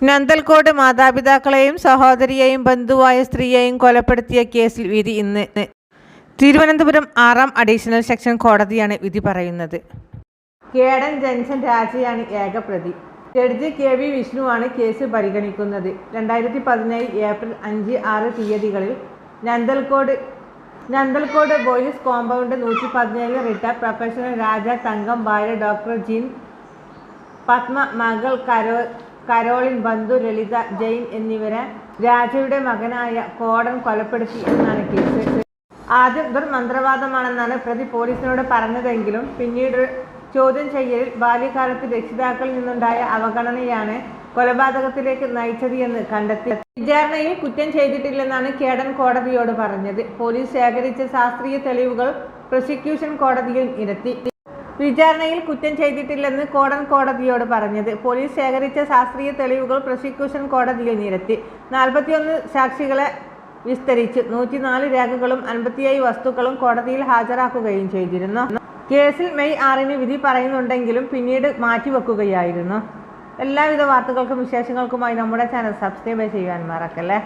നന്തൽകോട് മാതാപിതാക്കളെയും സഹോദരിയെയും ബന്ധുവായ സ്ത്രീയെയും കൊലപ്പെടുത്തിയ കേസിൽ വിധി ഇന്ന്. തിരുവനന്തപുരം 6ാം അഡീഷണൽ സെഷൻ കോടതിയാണ് വിധി പറയുന്നത്. കേഡൻ ജൻസൺ രാജയാണ് ഏക പ്രതി. ജഡ്ജി KV വിഷ്ണുവാണ് കേസ് പരിഗണിക്കുന്നത്. 2017 ഏപ്രിൽ 5, 6 തീയതികളിൽ നന്തൽകോട് പോലീസ് കോമ്പൗണ്ട് 117 റിട്ടയർഡ് പ്രൊഫഷണൽ രാജ തങ്കം, ഭാര്യ ഡോക്ടർ ജിൻ പത്മ, മകൾ കരോളിൻ, ബന്ധു ലളിത ജെയിൻ എന്നിവരെ രാജയുടെ മകനായ കോടൻ കൊലപ്പെടുത്തി എന്നാണ് കേസ്. ആദ്യം ദുർമന്ത്രവാദമാണെന്നാണ് പ്രതി പോലീസിനോട് പറഞ്ഞതെങ്കിലും പിന്നീട് ചോദ്യം ചെയ്യലിൽ ബാല്യകാലത്ത് രക്ഷിതാക്കളിൽ നിന്നുണ്ടായ അവഗണനയാണ് കൊലപാതകത്തിലേക്ക് നയിച്ചത് എന്ന് കണ്ടെത്തി. വിചാരണയിൽ കുറ്റം ചെയ്തിട്ടില്ലെന്നാണ് കേഡൻ കോടതിയോട് പറഞ്ഞത്. പോലീസ് ശേഖരിച്ച ശാസ്ത്രീയ തെളിവുകൾ പ്രോസിക്യൂഷൻ കോടതിയിൽ നിരത്തി. വിചാരണയിൽ കുറ്റം ചെയ്തിട്ടില്ലെന്ന് കോടൻ കോടതിയോട് പറഞ്ഞത്. പോലീസ് ശേഖരിച്ച ശാസ്ത്രീയ തെളിവുകൾ പ്രോസിക്യൂഷൻ കോടതിയിൽ നിരത്തി. 41 സാക്ഷികളെ വിസ്തരിച്ച് 104 രേഖകളും 57 വസ്തുക്കളും കോടതിയിൽ ഹാജരാക്കുകയും ചെയ്തിരുന്നു. കേസിൽ മെയ് 6-ന് വിധി പറയുന്നുണ്ടെങ്കിലും പിന്നീട് മാറ്റിവെക്കുകയായിരുന്നു. എല്ലാവിധ വാർത്തകൾക്കും വിശേഷങ്ങൾക്കുമായി നമ്മുടെ ചാനൽ സബ്സ്ക്രൈബ് ചെയ്യാൻ മറക്കല്ലേ.